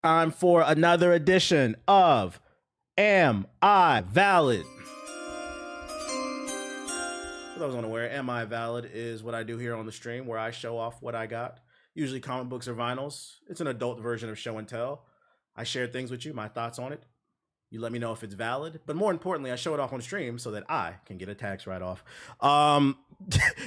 Time for another edition of Am I Valid? For those unaware, Am I Valid is what I do here on the stream where I show off what I got. Usually comic books or vinyls. It's an adult version of show and tell. I share things with you, my thoughts on it. You let me know if it's valid. But more importantly, I show it off on stream so that I can get a tax write-off.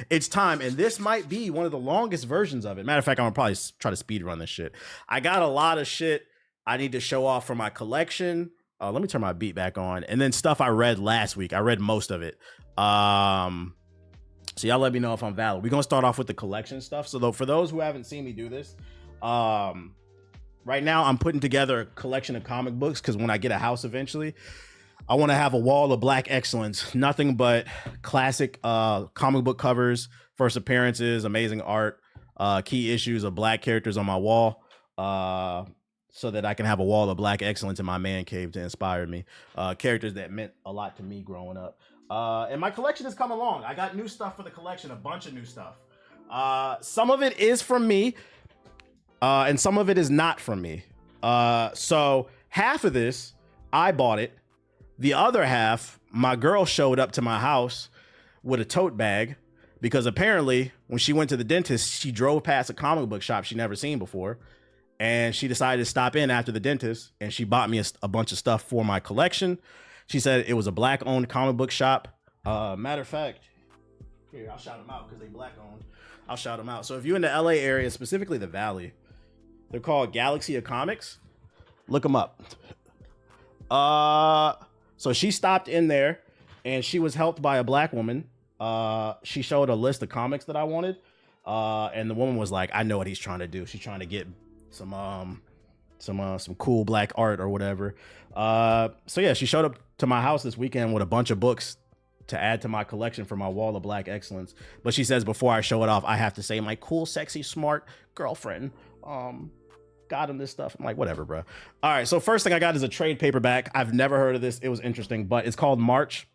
It's time, and this might be one of the longest versions of it. Matter of fact, I'm gonna probably try to speed run this shit. I got a lot of shit I need to show off for my collection. Let me turn my beat back on. And then stuff I read last week. I read most of it. So y'all let me know if I'm valid. We're gonna start off with the collection stuff. So for those who haven't seen me do this, right now I'm putting together a collection of comic books because when I get a house eventually, I want to have a wall of black excellence. Nothing but classic comic book covers, first appearances, amazing art, key issues of black characters on my wall, so that I can have a wall of black excellence in my man cave to inspire me. Characters that meant a lot to me growing up. And my collection has come along. I got new stuff for the collection, a bunch of new stuff. Some of it is from me, and some of it is not from me. So half of this, I bought it. The other half, my girl showed up to my house with a tote bag because apparently when she went to the dentist, she drove past a comic book shop she'd never seen before. And she decided to stop in after the dentist and she bought me a bunch of stuff for my collection. She said it was a black owned comic book shop. Matter of fact, here, I'll shout them out because they black owned. I'll shout them out. So if you're in the LA area, specifically the Valley, they're called Galaxy of Comics. Look them up. So she stopped in there and she was helped by a black woman. She showed a list of comics that I wanted. And the woman was like, I know what he's trying to do. She's trying to get some cool black art or whatever. So yeah, she showed up to my house this weekend with a bunch of books to add to my collection for my wall of black excellence. But she says, before I show it off, I have to say my cool, sexy, smart girlfriend, got him this stuff. I'm like, whatever, bro. All right, so first thing I got is a trade paperback. I've never heard of this. It was interesting, but it's called March.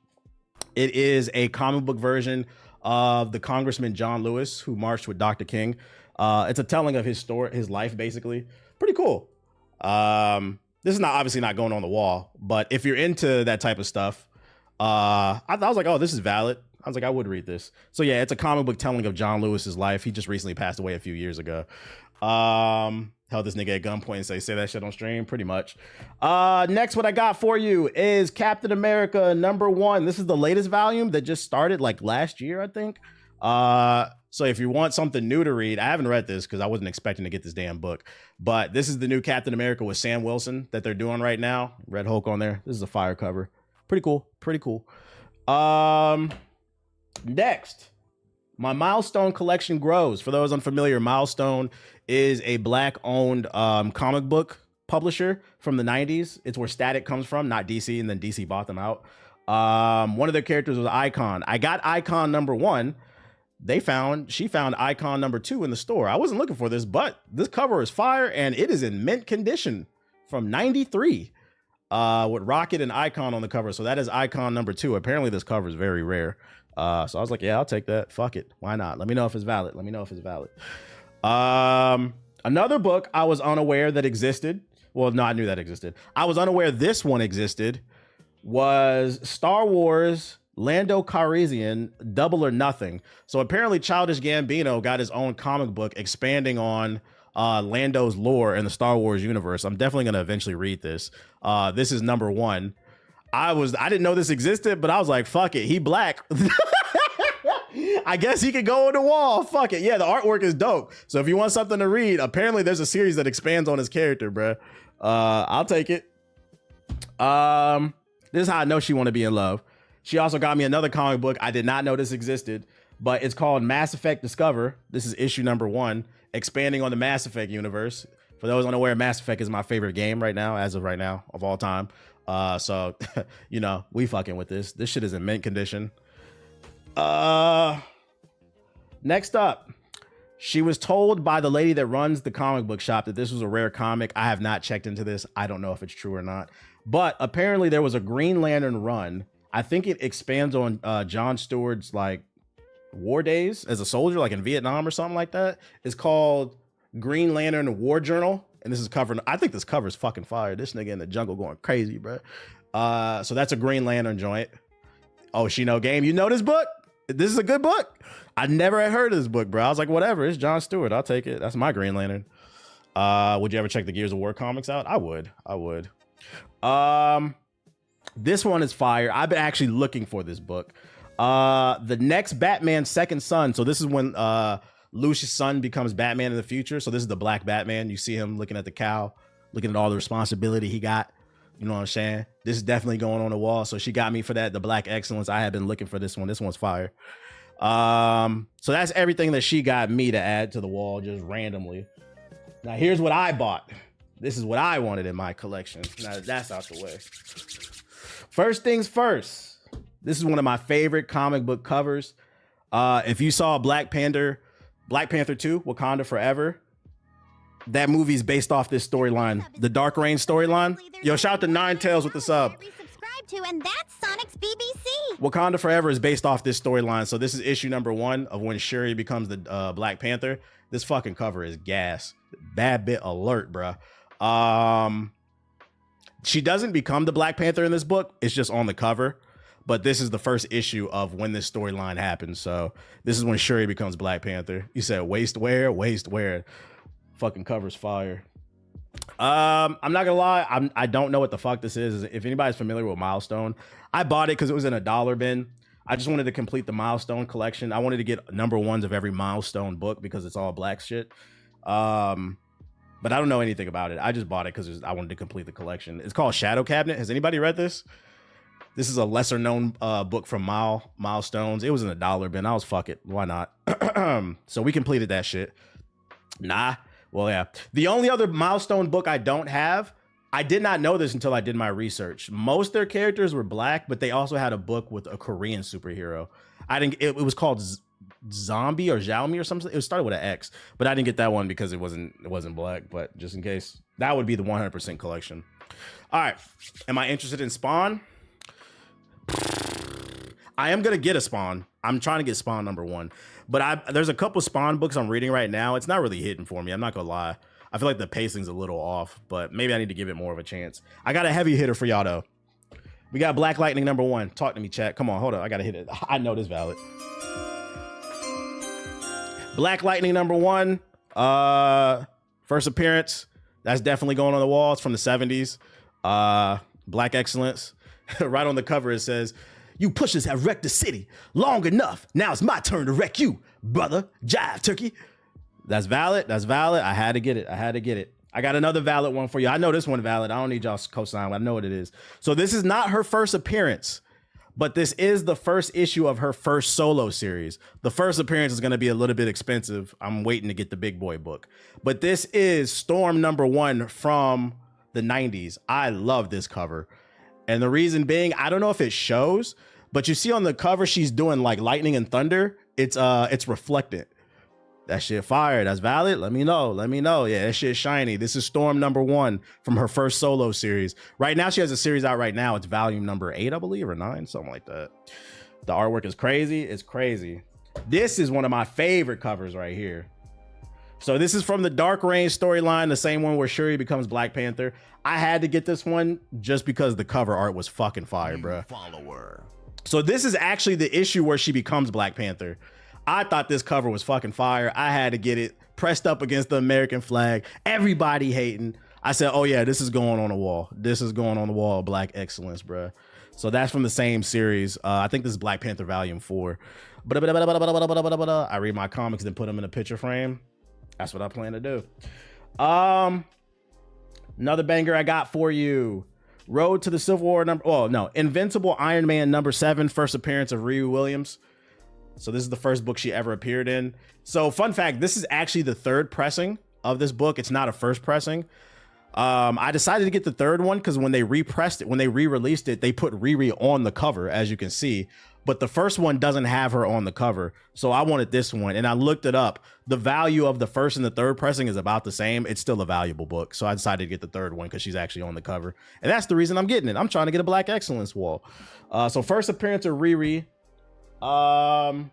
It is a comic book version of the Congressman John Lewis, who marched with Dr. King. It's a telling of his story, his life, basically. Pretty cool. This is obviously not going on the wall, but if you're into that type of stuff, I was like, oh, this is valid. I was like, I would read this. So yeah, it's a comic book telling of John Lewis's life. He just recently passed away a few years ago. Held this nigga at gunpoint and say that shit on stream, pretty much. Next, what I got for you is Captain America #1. This is the latest volume that just started like last year, I think. So if you want something new to read, I haven't read this because I wasn't expecting to get this damn book, but this is the new Captain America with Sam Wilson that they're doing right now. Red Hulk on there. This is a fire cover. Pretty cool. Pretty cool. Next, my Milestone collection grows. For those unfamiliar, Milestone is a black-owned comic book publisher from the 90s. It's where Static comes from, not DC, and then DC bought them out. One of their characters was Icon. I got Icon #1. She found Icon #2 in the store. I wasn't looking for this, but this cover is fire, and it is in mint condition from 93 with Rocket and Icon on the cover. So that is Icon #2. Apparently this cover is very rare. So I was like, yeah, I'll take that. Fuck it. Why not? Let me know if it's valid. Let me know if it's valid. Another book I was unaware that existed. Well, no, I knew that existed. I was unaware this one existed. Was Star Wars Lando Calrissian Double or Nothing. So apparently Childish Gambino got his own comic book expanding on Lando's lore in the Star Wars universe. I'm definitely going to eventually read this. This is #1. I didn't know this existed, but I was like, fuck it. He black. I guess he could go on the wall. Fuck it. Yeah, the artwork is dope. So if you want something to read, apparently there's a series that expands on his character, bruh. I'll take it. This is how I know she want to be in love. She also got me another comic book. I did not know this existed, but it's called Mass Effect Discover. This is issue #1, expanding on the Mass Effect universe. For those unaware, Mass Effect is my favorite game right now, as of right now, of all time. So, you know, we fucking with this. This shit is in mint condition. Next up, she was told by the lady that runs the comic book shop that this was a rare comic. I have not checked into this. I don't know if it's true or not, but apparently there was a Green Lantern run. I think it expands on John Stewart's like war days as a soldier, like in Vietnam or something like that. It's called Green Lantern War Journal. And this is cover. I think this cover is fucking fire. This nigga in the jungle going crazy, bro. So that's a Green Lantern joint. Oh, she know game. You know this book? This is a good book. I never had heard of this book, bro. I was like, whatever. It's Jon Stewart. I'll take it. That's my Green Lantern. Would you ever check the Gears of War comics out? I would. This one is fire. I've been actually looking for this book. The next Batman Second Son. So this is when Lucius' son becomes Batman in the future. So this is the Black Batman. You see him looking at the cow, looking at all the responsibility he got. You know what I'm saying? This is definitely going on the wall. So she got me for that. The Black Excellence. I have been looking for this one. This one's fire. So that's everything that she got me to add to the wall just randomly. Now here's what I bought. This is what I wanted in my collection. Now that's out the way. First things first. This is one of my favorite comic book covers. If you saw Black Panther 2, Wakanda Forever, that movie's based off this storyline, the Dark Reign storyline. Yo, shout out to Nine Tails with the sub. And that's Sonic's BBC. Wakanda Forever is based off this storyline. So this is issue number 1 of when Shuri becomes the Black Panther. This fucking cover is gas. Bad bit alert, bruh. She doesn't become the Black Panther in this book. It's just on the cover. But this is the first issue of when this storyline happens. So this is when Shuri becomes Black Panther. You said waistwear. Fucking cover's fire. I'm not gonna lie, I don't know what the fuck this is. If anybody's familiar with Milestone, I bought it because it was in a dollar bin. I just wanted to complete the Milestone collection. I wanted to get number 1s of every Milestone book because it's all black shit. But I don't know anything about it. I just bought it because I wanted to complete the collection. It's called Shadow Cabinet. Has anybody read this? This is a lesser known book from Milestones. It was in a dollar bin. I was fuck it. Why not? So we completed that shit. Nah. Well, yeah. The only other Milestone book I don't have, I did not know this until I did my research. Most of their characters were black, but they also had a book with a Korean superhero. It was called Zombie or Xiaomi or something. It started with an X, but I didn't get that one because it wasn't black. But just in case, that would be the 100% collection. All right. Am I interested in Spawn? I am gonna get a Spawn. I'm trying to get Spawn number 1, but there's a couple Spawn books I'm reading right now. It's not really hitting for me. I'm not gonna lie. I feel like the pacing's a little off, but maybe I need to give it more of a chance. I got a heavy hitter for y'all though. We got Black Lightning number 1. Talk to me, chat. Come on, hold on. I gotta hit it. I know this valid. Black Lightning number 1. First appearance. That's definitely going on the wall. It's from the 70s. Black Excellence. Right on the cover it says, "You pushers have wrecked the city long enough. Now it's my turn to wreck you, brother. Jive, turkey." That's valid. I had to get it. I got another valid one for you. I know this one valid. I don't need y'all's cosign. I know what it is. So this is not her first appearance, but this is the first issue of her first solo series. The first appearance is going to be a little bit expensive. I'm waiting to get the big boy book. But this is Storm number 1 from the 90s. I love this cover. And the reason being, I don't know if it shows, but you see on the cover, she's doing like lightning and thunder. It's reflectant. That shit fire. That's valid. Let me know. Yeah, that shit's shiny. This is Storm number 1 from her first solo series. Right now, she has a series out right now. It's volume number 8, I believe, or 9, something like that. The artwork is crazy. It's crazy. This is one of my favorite covers right here. So this is from the Dark Reign storyline, the same one where Shuri becomes Black Panther. I had to get this one just because the cover art was fucking fire, bro. So this is actually the issue where she becomes Black Panther. I thought this cover was fucking fire. I had to get it pressed up against the American flag. Everybody hating. I said, oh yeah, this is going on the wall. This is going on the wall of Black Excellence, bro. So that's from the same series. I think this is Black Panther Volume 4. I read my comics, then put them in a picture frame. That's what I plan to do. Another banger I got for you. Road to the Civil War Invincible Iron Man number 7, first appearance of Riri Williams. So this is the first book she ever appeared in. So fun fact, this is actually the 3rd pressing of this book. It's not a first pressing. I decided to get the 3rd one because when they repressed it, when they re-released it, they put Riri on the cover, as you can see. But the first one doesn't have her on the cover. So I wanted this one. And I looked it up. The value of the 1st and the 3rd pressing is about the same. It's still a valuable book. So I decided to get the 3rd one because she's actually on the cover. And that's the reason I'm getting it. I'm trying to get a Black Excellence wall. So first appearance of Riri. Hold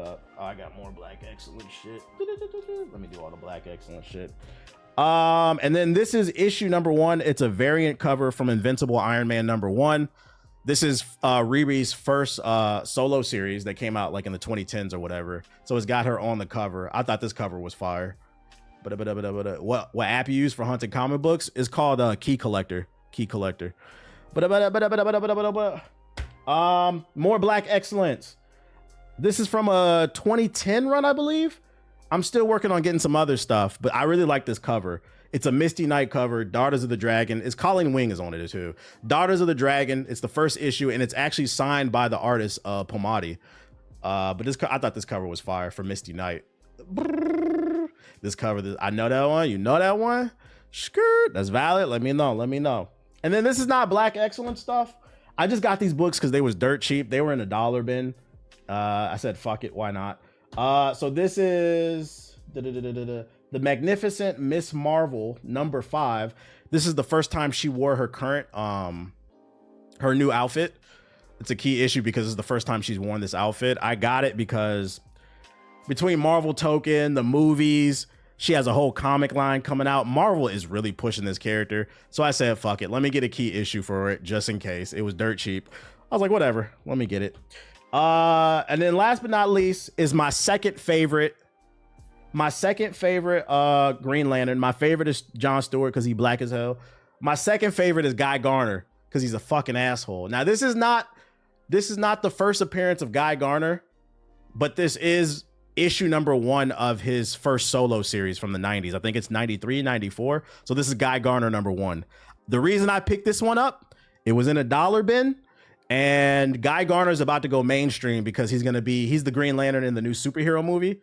up. Oh, I got more Black Excellence shit. Let me do all the Black Excellence shit. And then this is issue number 1. It's a variant cover from Invincible Iron Man number 1. This is Riri's first solo series that came out like in the 2010s or whatever. So it's got her on the cover. I thought this cover was fire. What app you use for hunting comic books is called Key Collector. Key Collector. More Black Excellence. This is from a 2010 run, I believe. I'm still working on getting some other stuff, but I really like this cover. It's a Misty Knight cover, Daughters of the Dragon. It's Colleen Wing is on it too. Daughters of the Dragon. It's the first issue, and it's actually signed by the artist Pomadi. But I thought this cover was fire for Misty Knight. This cover, I know that one. You know that one? Skirt. That's valid. Let me know. Let me know. And then this is not Black Excellence stuff. I just got these books because they was dirt cheap. They were in a dollar bin. I said, fuck it. Why not? So this is the Magnificent Miss Marvel number 5. This is the first time she wore her current, her new outfit. It's a key issue because it's the first time she's worn this outfit. I got it because between Marvel Token, the movies, she has a whole comic line coming out. Marvel is really pushing this character. So I said, fuck it. Let me get a key issue for it just in case. It was dirt cheap. I was like, whatever. Let me get it. And then last but not least is my second favorite Green Lantern. My favorite is Jon Stewart because he's black as hell. My second favorite is Guy Garner because he's a fucking asshole. Now this is not the first appearance of Guy Garner, but this is issue number 1 of his first solo series from the 90s. I think it's 93, 94. So this is Guy Garner number 1. The reason I picked this one up, it was in a dollar bin, and Guy Garner is about to go mainstream because he's the Green Lantern in the new Superman movie.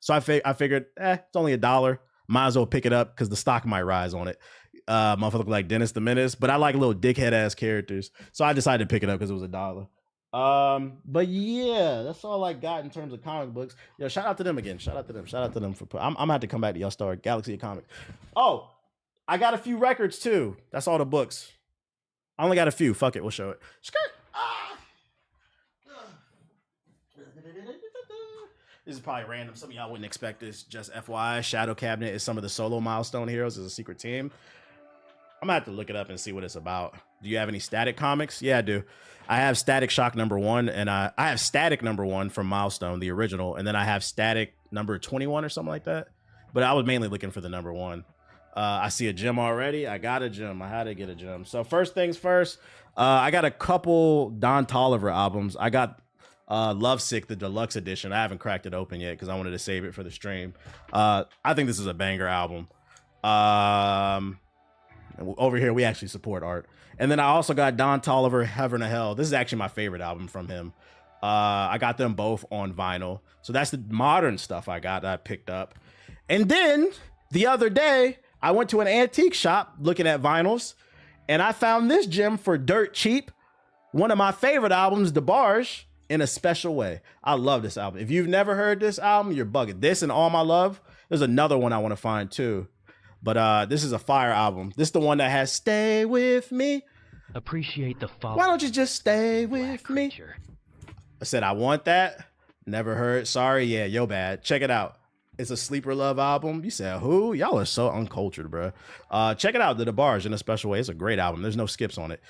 So I figured, it's only $1. Might as well pick it up because the stock might rise on it. Motherfucker look like Dennis the Menace, but I like little dickhead ass characters. So I decided to pick it up because it was $1. But yeah, that's all I got in terms of comic books. Yo, shout out to them again. Shout out to them for I'm gonna have to come back to y'all start Galaxy of Comics. Oh, I got a few records too. That's all the books. I only got a few. Fuck it, we'll show it. Skirt. This is probably random. Some of y'all wouldn't expect this. Just FYI, Shadow Cabinet is some of the solo milestone heroes as a secret team. I'm gonna have to look it up and see what it's about. Do you have any Static comics? Yeah, I do. I have Static Shock number 1, and I have Static number 1 from Milestone, the original, and then I have Static number 21 or something like that. But I was mainly looking for the number 1. I see a gem already. I got a gem. I had to get a gem. So first things first, I got a couple Don Toliver albums. I got Lovesick, the deluxe edition. I haven't cracked it open yet because I wanted to save it for the stream. I think this is a banger album. Over here, we actually support art. And then I also got Don Toliver, Heaven or Hell. This is actually my favorite album from him. I got them both on vinyl. So that's the modern stuff I got that I picked up. And then the other day, I went to an antique shop looking at vinyls, and I found this gem for dirt cheap. One of my favorite albums, DeBarge, in a special way. I love this album. If you've never heard this album, you're bugging. This and All My Love. There's another one I want to find too. But this is a fire album. This is the one that has Stay With Me. Appreciate the follow. Why don't you just stay with me? I said, I want that. Never heard. Sorry. Yeah, yo bad. Check it out. It's a sleeper love album. You said, who? Y'all are so uncultured, bro. Check it out. The DeBarge in a special way. It's a great album. There's no skips on it.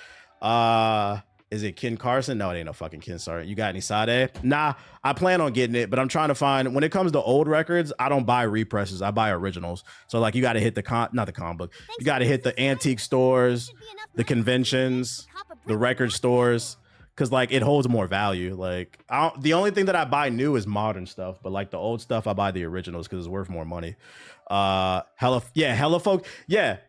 Is it Ken Carson? No, it ain't no fucking Ken. Sorry. You got any Sade? Nah, I plan on getting it, but I'm trying to find, when it comes to old records, I don't buy represses. I buy originals. So like you got to hit not the comic book. You got to hit the antique stores, the conventions, the record stores. Cause like it holds more value. Like the only thing that I buy new is modern stuff, but like the old stuff, I buy the originals because it's worth more money. Hella folk. Yeah.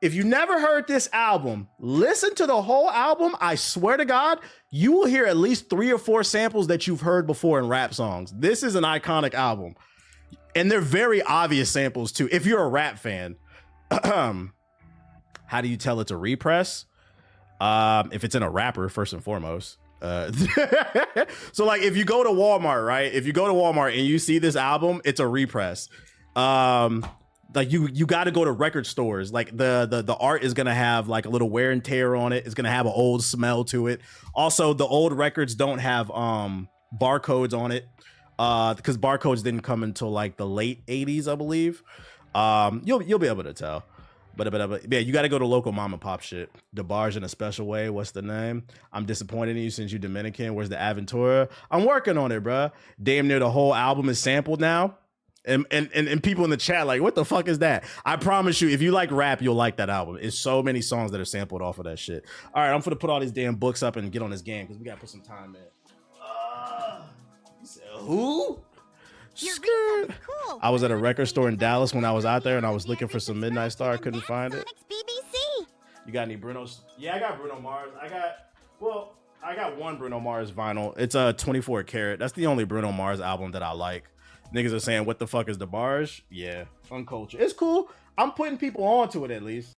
If you never heard this album, listen to the whole album. I swear to God, you will hear at least 3 or 4 samples that you've heard before in rap songs. This is an iconic album. And they're very obvious samples too. If you're a rap fan, how do you tell it's a repress? If it's in a rapper, first and foremost. So like if you go to Walmart, right? If you go to Walmart and you see this album, it's a repress. Like you got to go to record stores. Like the art is gonna have like a little wear and tear on it. It's gonna have an old smell to it. Also, the old records don't have barcodes on it because barcodes didn't come until like the late 80s, I believe. You'll be able to tell. But yeah, you got to go to local mom and pop shit. The bars in a special way. What's the name? I'm disappointed in you since you Dominican. Where's the Aventura? I'm working on it, bro. Damn near the whole album is sampled now. And people in the chat like, what the fuck is that? I promise you, if you like rap, you'll like that album. It's so many songs that are sampled off of that shit. All right, I'm gonna put all these damn books up and get on this game because we gotta put some time in. You said who? Your research, cool. I was at a record store in Dallas when I was out there and I was looking for some Midnight Star. I couldn't find it. Sonic's BBC. You got any Bruno's? Yeah, I got Bruno Mars. I got one Bruno Mars vinyl. It's a 24 karat. That's the only Bruno Mars album that I like. Niggas are saying, what the fuck is the bars? Yeah, uncultured. It's cool. I'm putting people on to it at least.